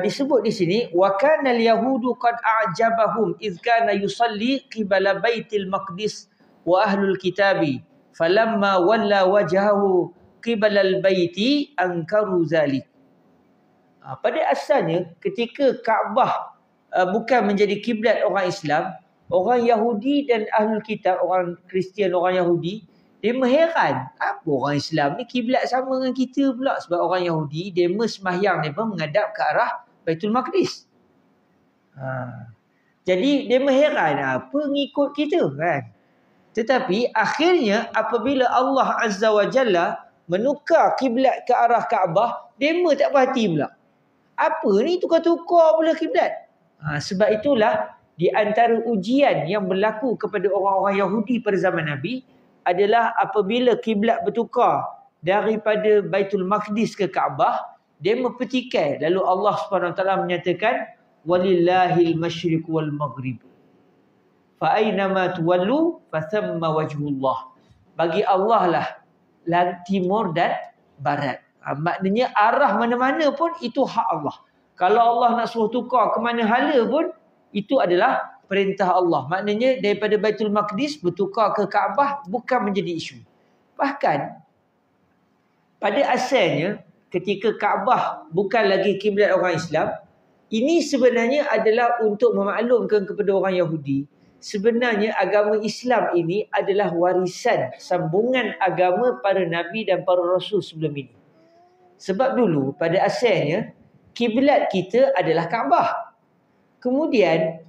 disebut di sini wa kana al-yahudu qad a'jabahum idh kana yusalli qibala baitil maqdis wa ahlul kitabi falamma walla wajhahu qibala al-baiti ankaru zalik. Pada asalnya ketika Kaabah bukan menjadi kiblat orang Islam, orang Yahudi dan ahlul kitab, orang Kristian, orang Yahudi, dia mengheran, apa orang Islam ni kiblat sama dengan kita pula. Sebab orang Yahudi, dia sembahyang mereka menghadap ke arah Baitul Maqdis. Jadi dia mengheran, apa ngikut kita kan. Tetapi akhirnya apabila Allah Azza wa Jalla menukar kiblat ke arah Kaabah, dia tak berhati pula. Apa ni tukar-tukar pula kiblat? Sebab itulah di antara ujian yang berlaku kepada orang-orang Yahudi pada zaman Nabi adalah apabila kiblat bertukar daripada Baitul Maqdis ke Kaabah, dia mempertikai. Lalu Allah Subhanahu Wa Taala menyatakan walillahil masyriq wal maghrib. Fa aynama tuwallu fa thamma wajhullah. Bagi Allah lah timur dan barat. Maknanya arah mana-mana pun itu hak Allah. Kalau Allah nak suruh tukar ke mana hala pun, itu adalah perintah Allah. Maknanya daripada Baitul Maqdis bertukar ke Kaabah bukan menjadi isu. Bahkan pada asalnya ketika Kaabah bukan lagi kiblat orang Islam, ini sebenarnya adalah untuk memaklumkan kepada orang Yahudi, sebenarnya agama Islam ini adalah warisan sambungan agama para nabi dan para rasul sebelum ini. Sebab dulu pada asalnya kiblat kita adalah Kaabah. Kemudian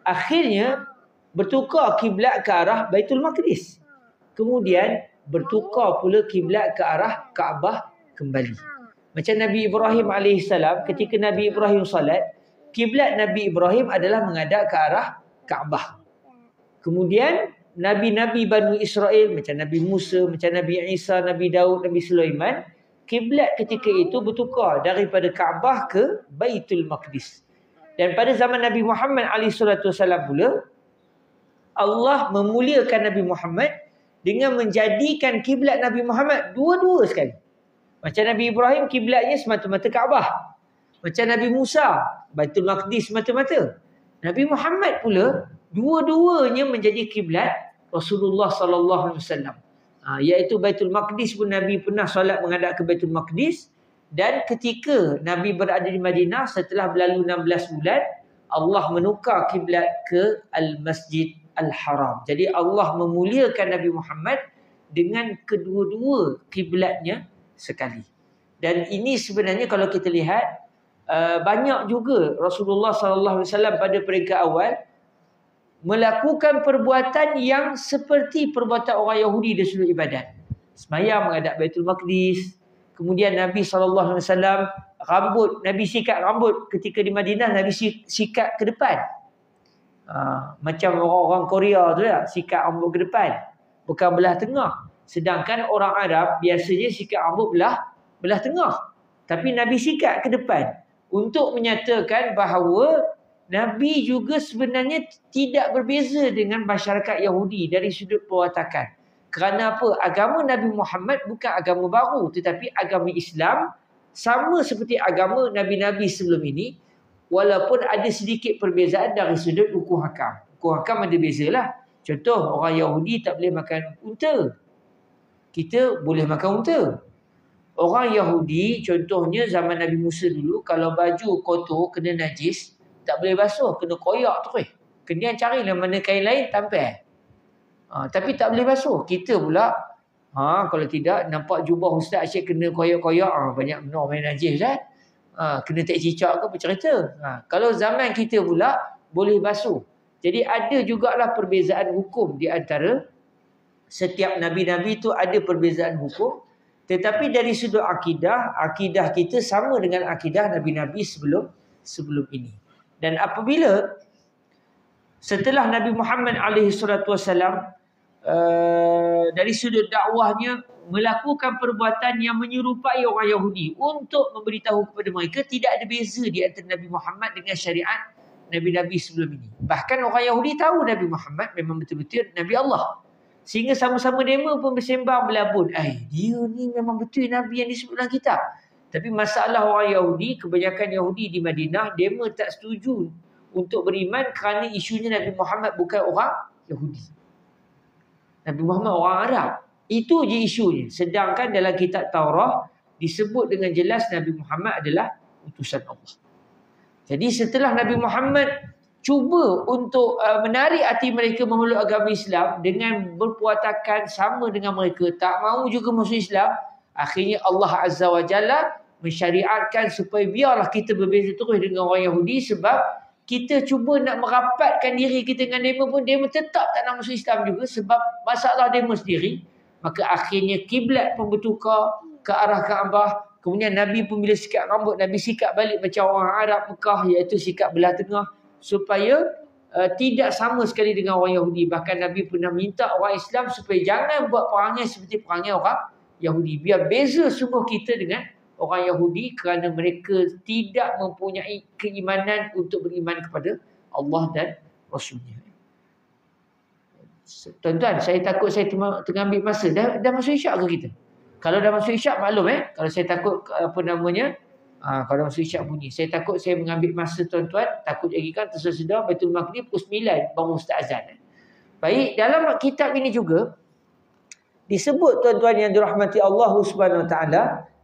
akhirnya bertukar kiblat ke arah Baitul Maqdis. Kemudian bertukar pula kiblat ke arah Kaabah kembali. Macam Nabi Ibrahim AS, ketika Nabi Ibrahim salat, kiblat Nabi Ibrahim adalah menghadap ke arah Kaabah. Kemudian Nabi-Nabi Bani Israel macam Nabi Musa, macam Nabi Isa, Nabi Daud, Nabi Sulaiman, kiblat ketika itu bertukar daripada Kaabah ke Baitul Maqdis. Dan pada zaman Nabi Muhammad SAW pula, Allah memuliakan Nabi Muhammad dengan menjadikan kiblat Nabi Muhammad dua-dua sekali. Macam Nabi Ibrahim kiblatnya semata-mata Kaabah. Macam Nabi Musa, Baitul Maqdis semata-mata. Nabi Muhammad pula dua-duanya menjadi kiblat Rasulullah sallallahu alaihi wasallam. Iaitu Baitul Maqdis pun Nabi pernah solat menghadap ke Baitul Maqdis, dan ketika Nabi berada di Madinah setelah berlalu 16 bulan, Allah menukar kiblat ke Al-Masjid Al-Haram. Jadi Allah memuliakan Nabi Muhammad dengan kedua-dua kiblatnya sekali. Dan ini sebenarnya kalau kita lihat banyak juga Rasulullah sallallahu alaihi wasallam pada peringkat awal melakukan perbuatan yang seperti perbuatan orang Yahudi dari sudut ibadat. Sembahyang menghadap Baitul Maqdis. Kemudian Nabi SAW Nabi sikat rambut ketika di Madinah, Nabi sikat ke depan. Macam orang-orang Korea tu lah, sikat rambut ke depan, bukan belah tengah. Sedangkan orang Arab biasanya sikat rambut belah tengah. Tapi Nabi sikat ke depan untuk menyatakan bahawa Nabi juga sebenarnya tidak berbeza dengan masyarakat Yahudi dari sudut perwatakan. Kerana apa? Agama Nabi Muhammad bukan agama baru, tetapi agama Islam sama seperti agama Nabi-Nabi sebelum ini, walaupun ada sedikit perbezaan dari sudut hukum hakam. Hukum hakam ada bezalah. Contoh, orang Yahudi tak boleh makan unta. Kita boleh makan unta. Orang Yahudi, contohnya zaman Nabi Musa dulu, kalau baju kotor, kena najis, tak boleh basuh, kena koyak terus. Kena carilah mana kain lain, tampil. Tapi tak boleh basuh. Kita pula, kalau tidak, nampak jubah Ustaz asyik kena koyak-koyak, banyak benar main najis kan? Kena tak cicak ke apa cerita. Kalau zaman kita pula, boleh basuh. Jadi ada jugalah perbezaan hukum di antara setiap Nabi-Nabi itu ada perbezaan hukum. Tetapi dari sudut akidah kita sama dengan akidah Nabi-Nabi sebelum ini. Dan apabila setelah Nabi Muhammad SAW dari sudut dakwahnya melakukan perbuatan yang menyerupai orang Yahudi untuk memberitahu kepada mereka, tidak ada beza di antara Nabi Muhammad dengan syariat Nabi-Nabi sebelum ini. Bahkan orang Yahudi tahu Nabi Muhammad memang betul-betul Nabi Allah. Sehingga sama-sama demo pun bersembang belabun. Dia ni memang betul Nabi yang disebut dalam kitab. Tapi masalah orang Yahudi, kebanyakan Yahudi di Madinah, demo tak setuju untuk beriman kerana isunya Nabi Muhammad bukan orang Yahudi. Nabi Muhammad orang Arab. Itu je isunya. Sedangkan dalam kitab Taurah disebut dengan jelas Nabi Muhammad adalah utusan Allah. Jadi setelah Nabi Muhammad cuba untuk menarik hati mereka memeluk agama Islam dengan berpuatakan sama dengan mereka, tak mahu juga masuk Islam, akhirnya Allah Azza wa Jalla mensyariatkan supaya biarlah kita berbeza terus dengan orang Yahudi, sebab kita cuba nak merapatkan diri kita dengan demo pun, demo tetap tak nak masuk Islam juga sebab masalah demo sendiri. Maka akhirnya kiblat pun bertukar ke arah Kaabah. Kemudian Nabi pun bila sikat rambut, Nabi sikat balik macam orang Arab Mekah, iaitu sikat belah tengah, supaya tidak sama sekali dengan orang Yahudi. Bahkan Nabi pernah minta orang Islam supaya jangan buat perangai seperti perangai orang Yahudi. Biar beza sungguh kita dengan orang Yahudi kerana mereka tidak mempunyai keimanan untuk beriman kepada Allah dan Rasulnya. Tuan-tuan, saya takut saya tengah ambil masa. Dah masuk isyak ke kita? Kalau dah masuk isyak maklum kalau saya takut kalau dah masuk isyak bunyi, saya takut saya mengambil masa tuan-tuan, takut lagi kan tersedah Baitul Maqdis pukul 9 baru ustaz azan. Baik, dalam kitab ini juga disebut tuan-tuan yang dirahmati Allah Subhanahu Wa Taala,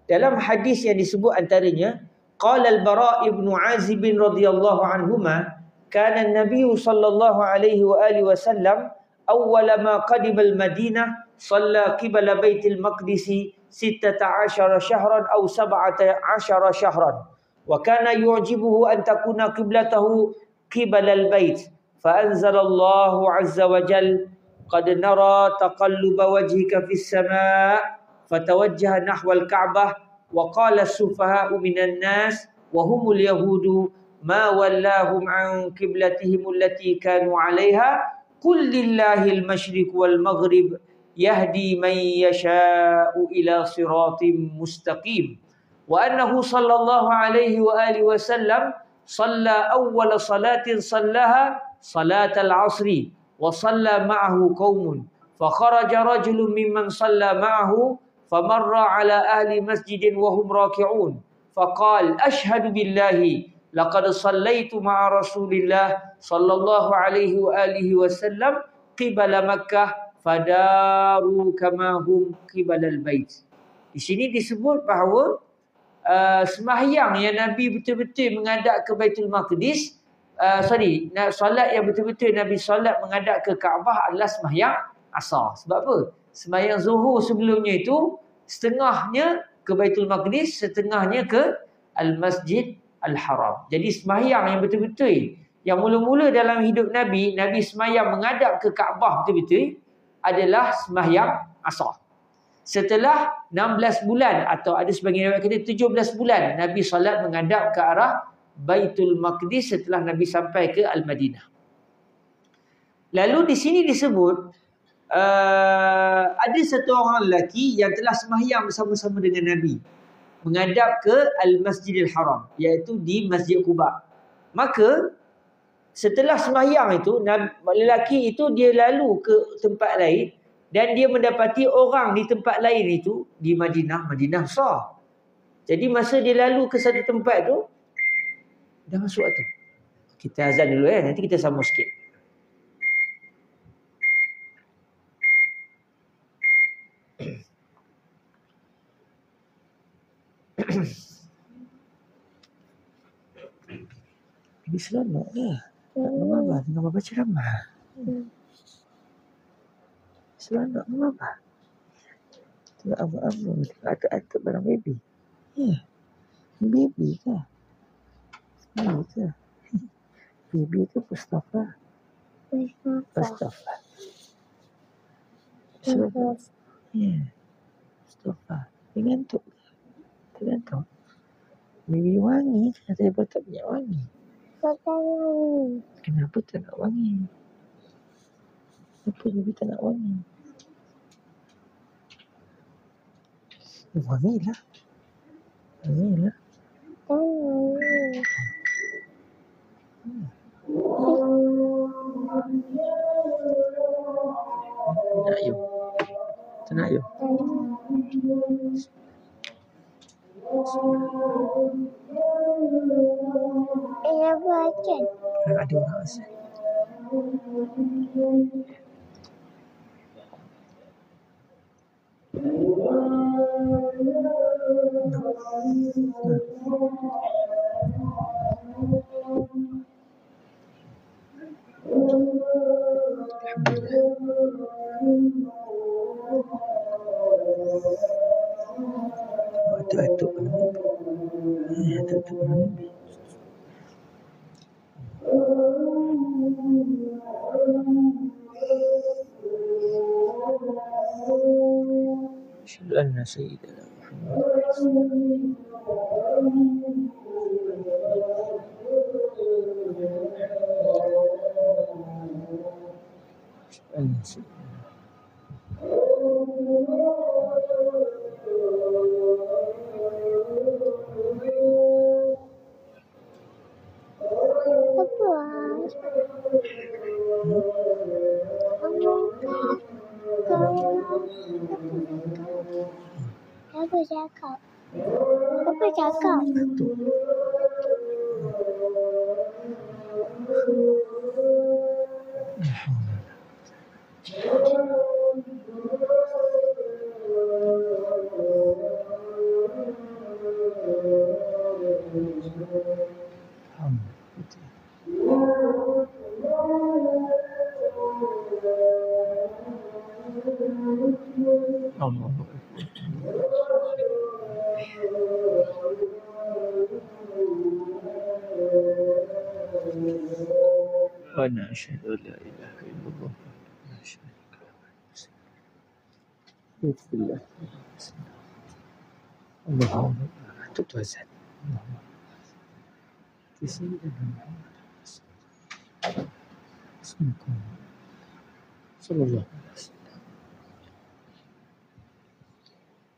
dalam hadis yang disebut antaranya qala al-Bara' ibn Azib radhiyallahu anhuma kana an-nabiy sallallahu alaihi wa alihi wasallam awwal ma qadima al-Madinah shalla qibla Baitul Maqdis 16 syahran aw 17 syahran wa kana yu'jibuhu an takuna qiblatahu qibla al-bait fa anzalallahu 'azza wa jalla qad nara taqalluba wajhika fis sama' fatawajjaha nahwal ka'bah wa qala as-sufaha'u minan nas wa humul yahudu ma wallahum an qiblatihim allati kanu 'alayha qul lillahil masyriq wal maghrib yahdi man yasha'u ila siratim mustaqim wa annahu sallallahu alaihi wa alihi wasallam shalla awwal salatin sallaha salatal 'asri wa shalla ma'ahu qaumun fa kharaja rajulun mimman shalla ma'ahu famarra ala ahli masjidin wa hum raki'un faqala ashhadu billahi laqad sallaitu ma'a rasulillah sallallahu alaihi wa alihi wasallam qibala Makkah fadaru kama hum qibala al-bait. Di sini disebut bahawa sembahyang yang Nabi betul-betul menghadap ke Baitul Maqdis, solat yang betul-betul Nabi solat menghadap ke Kaabah adalah sembahyang asar. Sebab apa? Sembahyang zuhur sebelumnya itu setengahnya ke Baitul Maqdis, setengahnya ke Al-Masjid Al-Haram. Jadi sembahyang yang betul-betul yang mula-mula dalam hidup Nabi sembahyang menghadap ke Kaabah betul-betul adalah sembahyang asar. Setelah 16 bulan atau ada sebagian riwayat kata 17 bulan Nabi solat menghadap ke arah Baitul Maqdis setelah Nabi sampai ke Al-Madinah. Lalu di sini disebut ada satu orang lelaki yang telah sembahyang bersama-sama dengan Nabi menghadap ke Al-Masjidil Haram, iaitu di Masjid Quba. Maka setelah sembahyang itu, lelaki itu dia lalu ke tempat lain dan dia mendapati orang di tempat lain itu di Madinah besar. Jadi masa dia lalu ke satu tempat tu, dah masuk waktu. Kita azan dulu nanti kita sambung sikit. Ini selamat lah. Nak nama baca ramah. Selamat mengapa? Tengok apa-apa. Atuk-atuk barang baby. Baby kah? Baby kah? Baby ke Mustafa? Mustafa. Mustafa. Dia ngantuk ke? Tergantung. Baby wangi. Saya pun tak punya wangi. Kenapa tak nak wangi? Kenapa baby tak nak wangi? Wangilah. Wangilah. Nak you. Tak nak you. Baca. Ada orang asal. Atuk-atuk mimpi. Asyhadu anna sayyidana Muhammad Apa cakap? Apa cakap? Ana asyhadu la ilaha illallah. Bismillah. Allahumma tutu azan.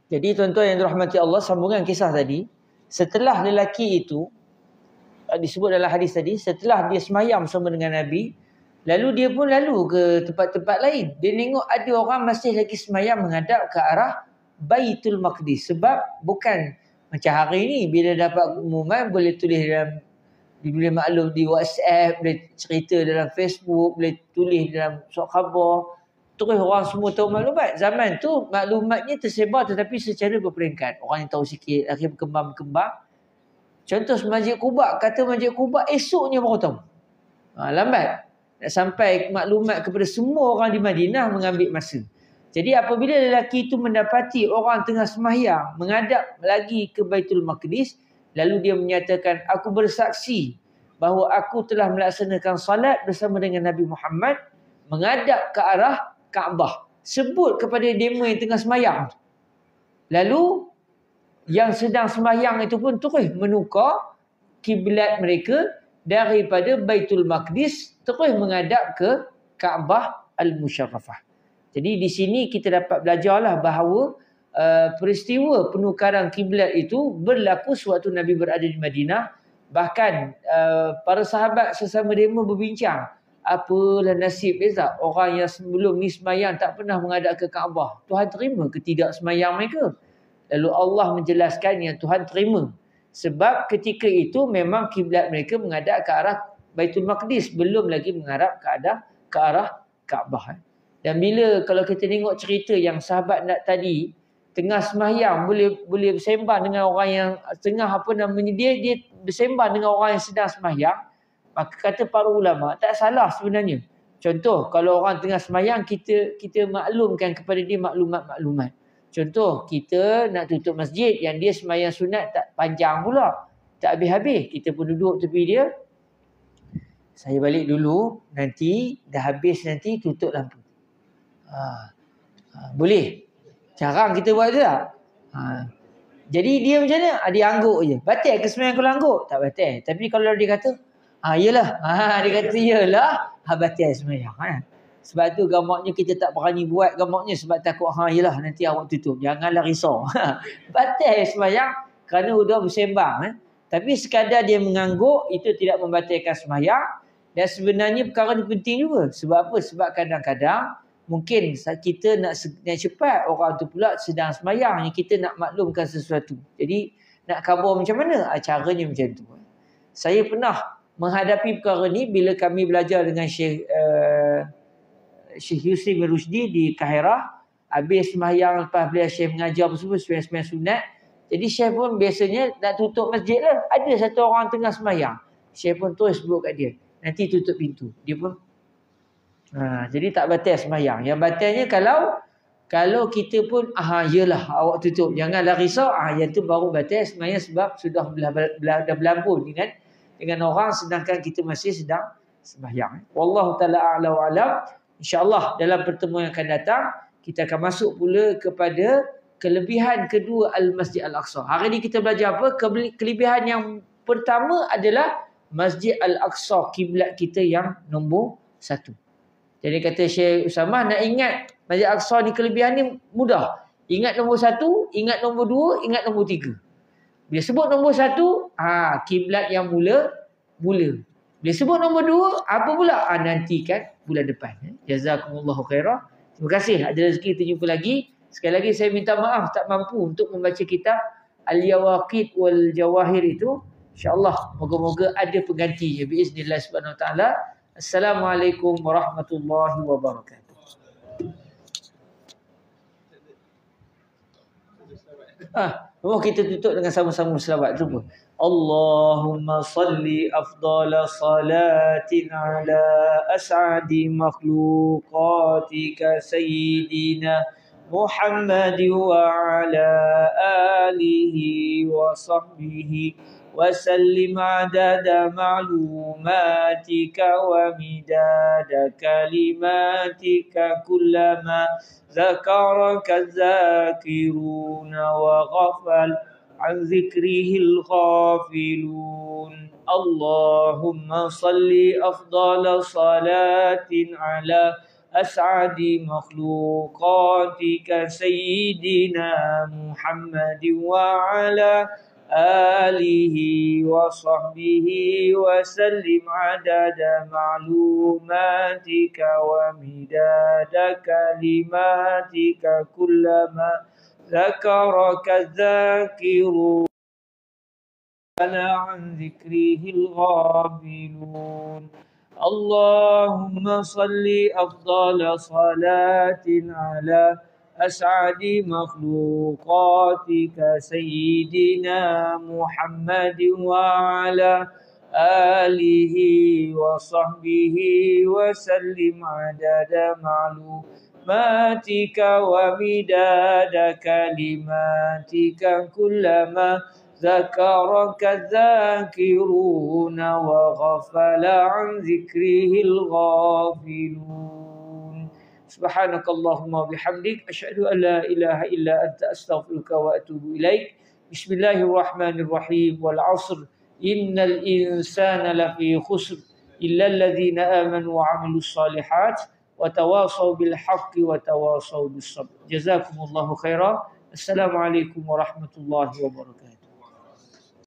Jadi tuan-tuan yang dirahmati Allah, sambungan kisah tadi, setelah lelaki itu disebut dalam hadis tadi, setelah dia semayang bersama dengan Nabi, lalu dia pun lalu ke tempat-tempat lain. Dia tengok ada orang masih lagi semayang menghadap ke arah Baitul Maqdis. Sebab bukan macam hari ni, bila dapat pengumuman boleh tulis dalam, boleh maklum di WhatsApp, boleh cerita dalam Facebook, boleh tulis dalam surat khabar, terus orang semua tahu maklumat. Zaman tu maklumatnya tersebar tetapi secara berperingkat. Orang yang tahu sikit, akhirnya berkembang. Contoh Masjid Quba, kata Masjid Quba esoknya baru tahu. Lambat. Nak sampai maklumat kepada semua orang di Madinah mengambil masa. Jadi apabila lelaki itu mendapati orang tengah sembahyang menghadap lagi ke Baitul Maqdis, lalu dia menyatakan, aku bersaksi bahawa aku telah melaksanakan salat bersama dengan Nabi Muhammad menghadap ke arah Kaabah. Sebut kepada demo yang tengah sembahyang. Lalu yang sedang sembahyang itu pun terus menukar kiblat mereka daripada Baitul Maqdis terus menghadap ke Kaabah Al-Musyarrafah. Jadi di sini kita dapat belajarlah bahawa peristiwa penukaran kiblat itu berlaku sewaktu Nabi berada di Madinah. Bahkan para sahabat sesama demo berbincang, apalah nasib Reza, orang yang sebelum ni sembahyang tak pernah menghadap ke Kaabah. Tuhan terima ke tidak sembahyang mereka? Lalu Allah menjelaskan yang Tuhan terima. Sebab ketika itu memang kiblat mereka menghadap ke arah Baitul Maqdis, belum lagi menghadap ke arah Kaabah. Dan bila kalau kita tengok cerita yang sahabat nak tadi tengah sembahyang boleh bersembang dengan orang yang tengah dia bersembang dengan orang yang sedang sembahyang, maka kata para ulama tak salah sebenarnya. Contoh kalau orang tengah sembahyang, kita maklumkan kepada dia maklumat. Contoh, kita nak tutup masjid yang dia sembahyang sunat tak panjang pula, tak habis-habis. Kita pun duduk tepi dia. Saya balik dulu, nanti dah habis nanti tutup lampu. Boleh? Jarang kita buat tu tak? Jadi dia macam mana? Dia angguk je. Batal ke sembahyang kalau angguk? Tak batal. Tapi kalau dia kata, yelah. Dia kata yelah, batal sembahyang. Sebab tu gamaknya kita tak berani buat gamaknya sebab takut yelah nanti awak tutup. Janganlah risau. Batal sembahyang kerana sudah bersembang. Tapi sekadar dia mengangguk itu tidak membatalkan sembahyang. Dan sebenarnya perkara ini penting juga. Sebab apa? Sebab kadang-kadang mungkin kita nak cepat, orang tu pula sedang sembahyang, kita nak maklumkan sesuatu. Jadi nak khabar macam mana? Caranya macam tu. Saya pernah menghadapi perkara ni bila kami belajar dengan Syekh Yusri bin Rusdi di Kahirah. Habis sembahyang, lepas beliau Syekh mengajar semua sembahyang sunat. Jadi Syekh pun biasanya nak tutup masjid lah. Ada satu orang tengah sembahyang. Syekh pun terus sebut kat dia, nanti tutup pintu. Dia pun jadi tak batal sembahyang. Yang batalnya kalau kita pun yelah awak tutup, janganlah risau, yang tu baru batal sembahyang sebab sudah dah berlampun dengan orang sedangkan kita masih sedang sembahyang. Wallahu taala a'la wa alam. InsyaAllah dalam pertemuan yang akan datang kita akan masuk pula kepada kelebihan kedua Al-Masjid Al-Aqsa. Hari ini kita belajar apa? Kelebihan yang pertama adalah Masjid Al-Aqsa, kiblat kita yang nombor 1. Jadi kata Syekh Usamah, nak ingat Masjid Al-Aqsa ni kelebihan ni mudah. Ingat nombor 1, ingat nombor 2, ingat nombor 3. Bila sebut nombor 1, kiblat yang mula. Bila sebut nombor 2, apa pula? Nantikan bulan depan. Jazakumullahu khairah. Terima kasih. Ada rezeki kita jumpa lagi. Sekali lagi saya minta maaf tak mampu untuk membaca kitab Al-Yawaqit wal Jawahir itu. InsyaAllah moga-moga ada penggantinya biiznillah subhanahu wa ta'ala. Assalamualaikum warahmatullahi wabarakatuh. Kita tutup dengan sama-sama selawat tu pun. Allahumma salli afdala salatin ala as'adi makhluqatika sayyidina Muhammad wa ala alihi wa sahbihi wa sallim adada ma'lumatika wa midada kalimatika kullama ذكرك الذاكرون وغفل عن ذكره الغافلون اللهم صل أفضل صلاة على أسعد مخلوقاتك سيدنا محمد وعلى آله وصحبه وسلم عدد معلوماتك ومداد كلماتك كلما ذكرك الذاكرون عن ذكره الغافلون اللهم صل أفضل صلاة على أسعد مخلوقاتك سيدنا محمد وعلى آله وصحبه وسلم عدد معلوماتك ومداد كلماتك كلما ذكرك الذاكرون وغفل عن ذكره الغافلون سبحانك اللهم وبحمدك أشهد أن لا إله إلا أنت أستغفرك وأتوب إليك بسم الله الرحمن الرحيم والعصر إن الإنسان لفي خسر إلا الذين آمنوا وعملوا الصالحات وتواصوا بالحق وتواصوا بالصبر جزاكم الله خيرا السلام عليكم ورحمة الله وبركاته.